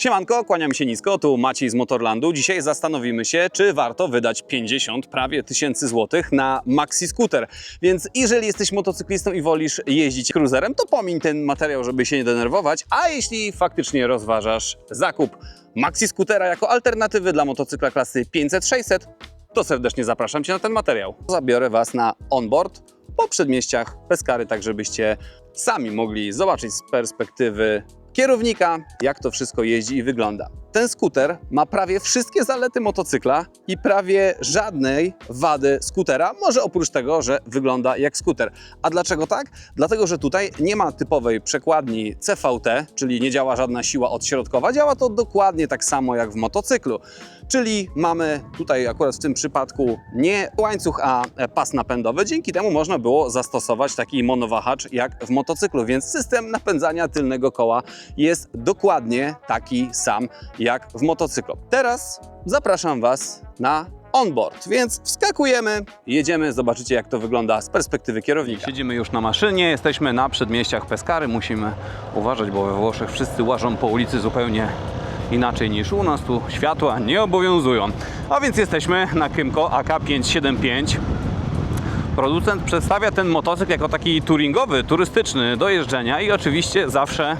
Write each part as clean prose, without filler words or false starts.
Siemanko, kłaniam się nisko, tu Maciej z Motorlandu. Dzisiaj zastanowimy się, czy warto wydać 50 prawie tysięcy złotych na maxi skuter. Więc jeżeli jesteś motocyklistą i wolisz jeździć cruiserem, to pomiń ten materiał, żeby się nie denerwować. A jeśli faktycznie rozważasz zakup maxi skutera jako alternatywy dla motocykla klasy 500-600, to serdecznie zapraszam Cię na ten materiał. Zabiorę Was na onboard po przedmieściach Pescary, tak żebyście sami mogli zobaczyć z perspektywy kierownika, jak to wszystko jeździ i wygląda. Ten skuter ma prawie wszystkie zalety motocykla i prawie żadnej wady skutera, może oprócz tego, że wygląda jak skuter. A dlaczego tak? Dlatego, że tutaj nie ma typowej przekładni CVT, czyli nie działa żadna siła odśrodkowa, działa to dokładnie tak samo jak w motocyklu. Czyli mamy tutaj akurat w tym przypadku nie łańcuch, a pas napędowy. Dzięki temu można było zastosować taki monowahacz jak w motocyklu, więc system napędzania tylnego koła jest dokładnie taki sam jak w motocyklu. Teraz zapraszam Was na onboard, więc wskakujemy, jedziemy, zobaczycie jak to wygląda z perspektywy kierownika. Siedzimy już na maszynie, jesteśmy na przedmieściach Pescary, musimy uważać, bo we Włoszech wszyscy łażą po ulicy zupełnie inaczej niż u nas, tu światła nie obowiązują. A więc jesteśmy na Kymco AK575. Producent przedstawia ten motocykl jako taki touringowy, turystyczny do jeżdżenia i oczywiście zawsze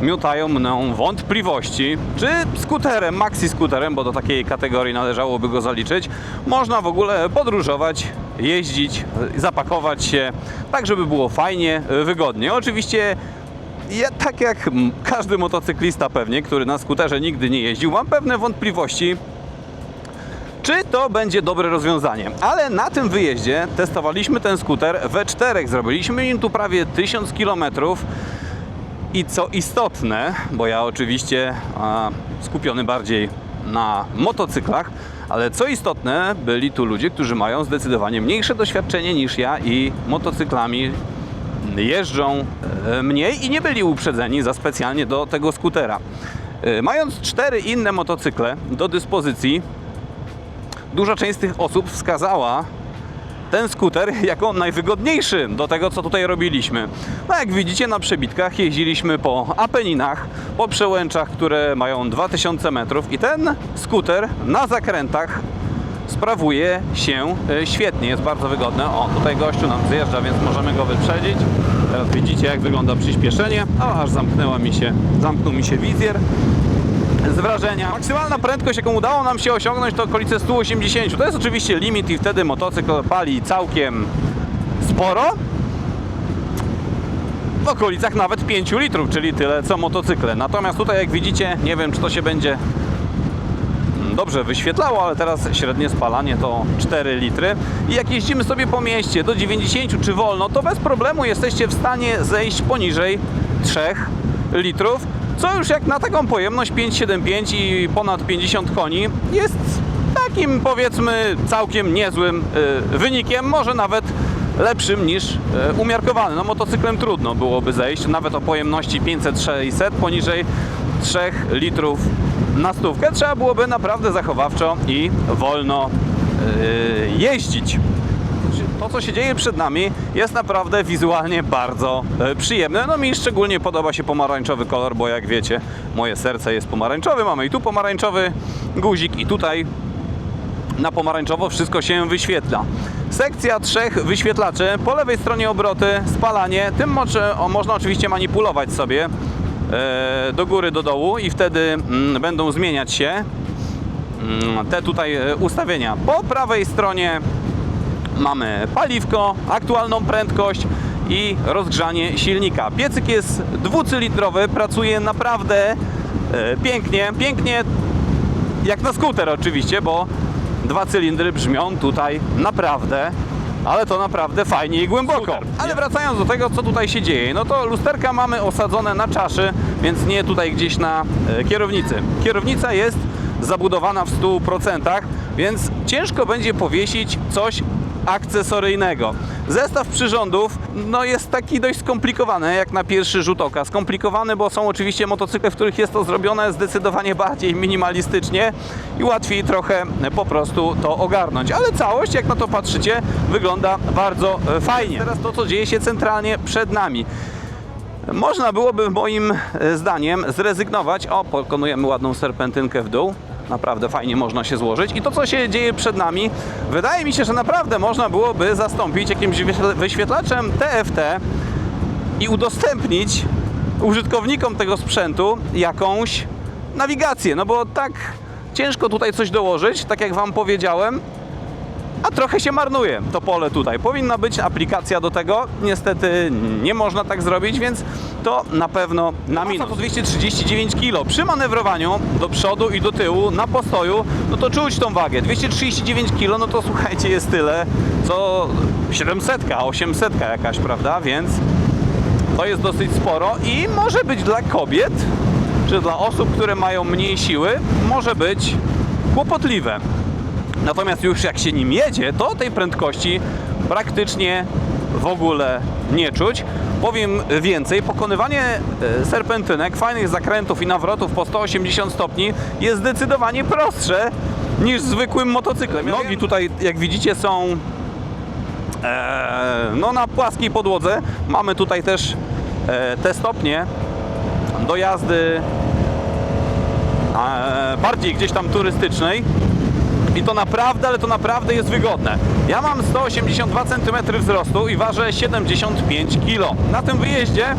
miotają mną wątpliwości, czy skuterem, maxi skuterem, bo do takiej kategorii należałoby go zaliczyć, można w ogóle podróżować, jeździć, zapakować się, tak żeby było fajnie, wygodnie. Oczywiście ja, tak jak każdy motocyklista pewnie, który na skuterze nigdy nie jeździł, mam pewne wątpliwości, czy to będzie dobre rozwiązanie. Ale na tym wyjeździe testowaliśmy ten skuter we czterech, zrobiliśmy nim tu prawie 1000 km. I co istotne, bo ja oczywiście skupiony bardziej na motocyklach, ale co istotne, byli tu ludzie, którzy mają zdecydowanie mniejsze doświadczenie niż ja i motocyklami jeżdżą mniej i nie byli uprzedzeni za specjalnie do tego skutera. Mając 4 inne motocykle do dyspozycji, duża część z tych osób wskazała ten skuter jako najwygodniejszy do tego, co tutaj robiliśmy. No jak widzicie, na przebitkach jeździliśmy po Apeninach, po przełęczach, które mają 2000 metrów i ten skuter na zakrętach sprawuje się świetnie, jest bardzo wygodny. O, tutaj gościu nam zjeżdża, więc możemy go wyprzedzić. Teraz widzicie, jak wygląda przyspieszenie. O, aż zamknął mi się wizjer. Z wrażenia. Maksymalna prędkość, jaką udało nam się osiągnąć, to okolice 180. To jest oczywiście limit i wtedy motocykl pali całkiem sporo. W okolicach nawet 5 litrów, czyli tyle co motocykle. Natomiast tutaj, jak widzicie, nie wiem, czy to się będzie dobrze wyświetlało, ale teraz średnie spalanie to 4 litry. I jak jeździmy sobie po mieście do 90 czy wolno, to bez problemu jesteście w stanie zejść poniżej 3 litrów. Co już jak na taką pojemność 5,75 i ponad 50 koni jest takim, powiedzmy, całkiem niezłym wynikiem, może nawet lepszym niż umiarkowany. No motocyklem trudno byłoby zejść, nawet o pojemności 500-600 poniżej 3 litrów na stówkę. Trzeba byłoby naprawdę zachowawczo i wolno jeździć. To, co się dzieje przed nami, jest naprawdę wizualnie bardzo przyjemne. No mi szczególnie podoba się pomarańczowy kolor, bo jak wiecie, moje serce jest pomarańczowe. Mamy i tu pomarańczowy guzik i tutaj na pomarańczowo wszystko się wyświetla. Sekcja 3 wyświetlaczy, po lewej stronie obroty, spalanie. Tym można oczywiście manipulować sobie do góry, do dołu i wtedy będą zmieniać się te tutaj ustawienia. Po prawej stronie mamy paliwko, aktualną prędkość i rozgrzanie silnika. Piecyk jest dwucylindrowy, pracuje naprawdę pięknie, jak na skuter oczywiście, bo 2 cylindry brzmią tutaj naprawdę, ale to naprawdę fajnie i głęboko. Super. Ale wracając do tego, co tutaj się dzieje, no to lusterka mamy osadzone na czaszy, więc nie tutaj gdzieś na kierownicy. Kierownica jest zabudowana w 100%, więc ciężko będzie powiesić coś akcesoryjnego. Zestaw przyrządów no jest taki dość skomplikowany, jak na pierwszy rzut oka. Skomplikowany, bo są oczywiście motocykle, w których jest to zrobione zdecydowanie bardziej minimalistycznie i łatwiej trochę po prostu to ogarnąć. Ale całość, jak na to patrzycie, wygląda bardzo fajnie. Teraz to, co dzieje się centralnie przed nami. Można byłoby moim zdaniem zrezygnować. O, pokonujemy ładną serpentynkę w dół. Naprawdę fajnie można się złożyć. I to, co się dzieje przed nami, wydaje mi się, że naprawdę można byłoby zastąpić jakimś wyświetlaczem TFT i udostępnić użytkownikom tego sprzętu jakąś nawigację. No bo tak ciężko tutaj coś dołożyć, tak jak Wam powiedziałem, a trochę się marnuje to pole tutaj. Powinna być aplikacja do tego. Niestety nie można tak zrobić, więc to na pewno na minus. To 239 kg. Przy manewrowaniu do przodu i do tyłu na postoju, no to czuć tą wagę. 239 kg, no to słuchajcie, jest tyle, co 700, 800 jakaś, prawda? Więc to jest dosyć sporo i może być dla kobiet, czy dla osób, które mają mniej siły, może być kłopotliwe. Natomiast już jak się nim jedzie, to tej prędkości praktycznie w ogóle nie czuć. Powiem więcej, pokonywanie serpentynek, fajnych zakrętów i nawrotów po 180 stopni jest zdecydowanie prostsze niż zwykłym motocyklem. Nogi tutaj, jak widzicie, są no, na płaskiej podłodze. Mamy tutaj też te stopnie do jazdy bardziej gdzieś tam turystycznej. I to naprawdę, ale to naprawdę jest wygodne. Ja mam 182 cm wzrostu i ważę 75 kg. Na tym wyjeździe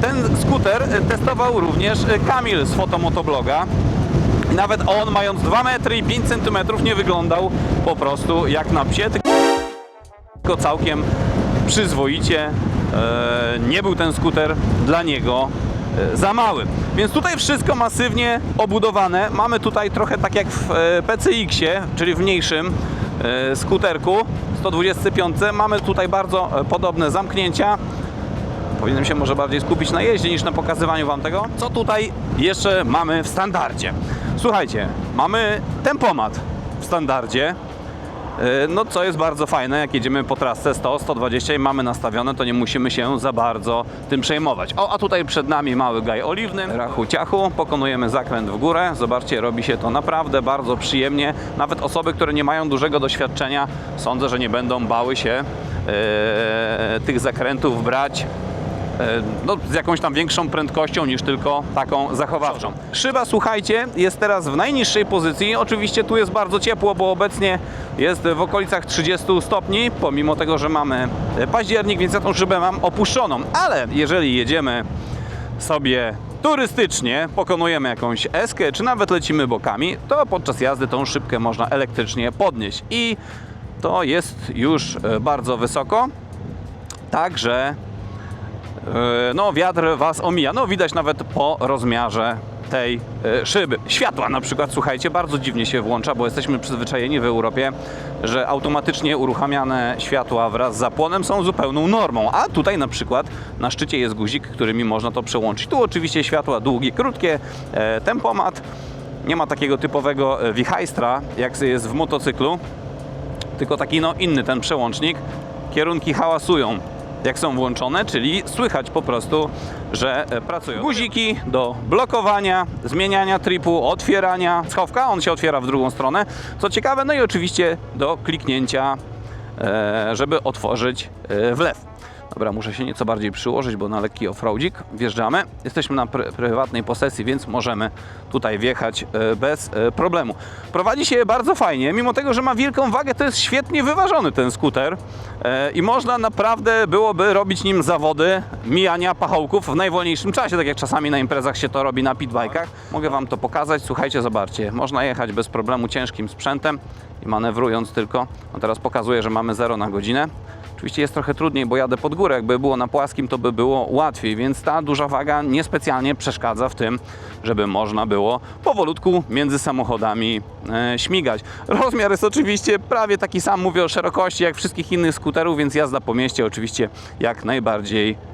ten skuter testował również Kamil z Fotomotobloga. I nawet on, mając 2 metry i 5 cm, nie wyglądał po prostu jak na psie, tylko całkiem przyzwoicie. Nie był ten skuter dla niego za mały. Więc tutaj wszystko masywnie obudowane. Mamy tutaj trochę tak jak w PCX-ie, czyli w mniejszym skuterku 125. Mamy tutaj bardzo podobne zamknięcia. Powinienem się może bardziej skupić na jeździe niż na pokazywaniu Wam tego. Co tutaj jeszcze mamy w standardzie? Słuchajcie, mamy tempomat w standardzie. No co jest bardzo fajne, jak jedziemy po trasce 100-120 i mamy nastawione, to nie musimy się za bardzo tym przejmować. O, a tutaj przed nami mały gaj oliwny, rachu ciachu, pokonujemy zakręt w górę. Zobaczcie, robi się to naprawdę bardzo przyjemnie. Nawet osoby, które nie mają dużego doświadczenia, sądzę, że nie będą bały się tych zakrętów brać no, z jakąś tam większą prędkością niż tylko taką zachowawczą. Szyba, słuchajcie, jest teraz w najniższej pozycji. Oczywiście tu jest bardzo ciepło, bo obecnie jest w okolicach 30 stopni, pomimo tego, że mamy październik, więc ja tą szybę mam opuszczoną. Ale jeżeli jedziemy sobie turystycznie, pokonujemy jakąś eskę, czy nawet lecimy bokami, to podczas jazdy tą szybkę można elektrycznie podnieść. I to jest już bardzo wysoko, także no, wiatr Was omija. No, widać nawet po rozmiarze tej szyby. Światła na przykład, słuchajcie, bardzo dziwnie się włącza, bo jesteśmy przyzwyczajeni w Europie, że automatycznie uruchamiane światła wraz z zapłonem są zupełną normą, a tutaj na przykład na szczycie jest guzik, którymi można to przełączyć. Tu oczywiście światła długie, krótkie, tempomat. Nie ma takiego typowego wichajstra, jak jest w motocyklu, tylko taki no inny ten przełącznik. Kierunki hałasują, jak są włączone, czyli słychać po prostu, że pracują. Guziki do blokowania, zmieniania tripu, otwierania schowka, on się otwiera w drugą stronę, co ciekawe, no i oczywiście do kliknięcia, żeby otworzyć wlew. Dobra, muszę się nieco bardziej przyłożyć, bo na lekki offroadzik wjeżdżamy. Jesteśmy na prywatnej posesji, więc możemy tutaj wjechać bez problemu. Prowadzi się bardzo fajnie, mimo tego, że ma wielką wagę, to jest świetnie wyważony ten skuter i można naprawdę byłoby robić nim zawody mijania pachołków w najwolniejszym czasie, tak jak czasami na imprezach się to robi na pitbajkach. Mogę Wam to pokazać, słuchajcie, zobaczcie, można jechać bez problemu ciężkim sprzętem i manewrując tylko. No teraz pokazuję, że mamy 0 na godzinę. Oczywiście jest trochę trudniej, bo jadę pod górę. Jakby było na płaskim, to by było łatwiej, więc ta duża waga niespecjalnie przeszkadza w tym, żeby można było powolutku między samochodami śmigać. Rozmiar jest oczywiście prawie taki sam, mówię o szerokości jak wszystkich innych skuterów, więc jazda po mieście oczywiście jak najbardziej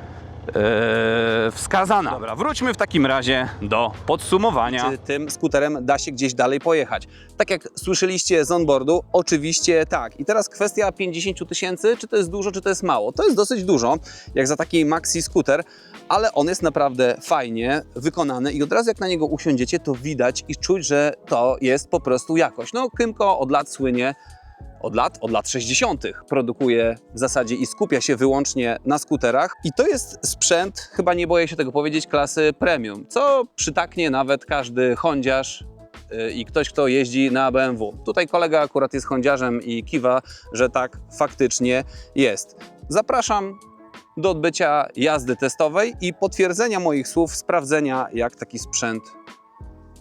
wskazana. Dobra, wróćmy w takim razie do podsumowania. Czy tym skuterem da się gdzieś dalej pojechać? Tak jak słyszeliście z onboardu, oczywiście tak. I teraz kwestia 50 000, czy to jest dużo, czy to jest mało? To jest dosyć dużo, jak za taki maxi skuter, ale on jest naprawdę fajnie wykonany i od razu jak na niego usiądziecie, to widać i czuć, że to jest po prostu jakość. No, Kymco od lat słynie od lat 60. produkuje w zasadzie i skupia się wyłącznie na skuterach. I to jest sprzęt, chyba nie boję się tego powiedzieć, klasy premium, co przytaknie nawet każdy hondziarz i ktoś, kto jeździ na BMW. Tutaj kolega akurat jest hondziarzem i kiwa, że tak faktycznie jest. Zapraszam do odbycia jazdy testowej i potwierdzenia moich słów, sprawdzenia, jak taki sprzęt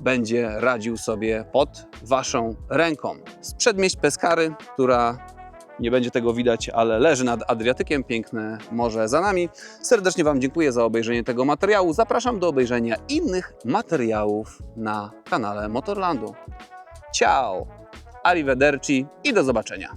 będzie radził sobie pod Waszą ręką. Z przedmieść Pescary, która, nie będzie tego widać, ale leży nad Adriatykiem, piękne morze za nami. Serdecznie Wam dziękuję za obejrzenie tego materiału. Zapraszam do obejrzenia innych materiałów na kanale Motorlandu. Ciao, arrivederci i do zobaczenia.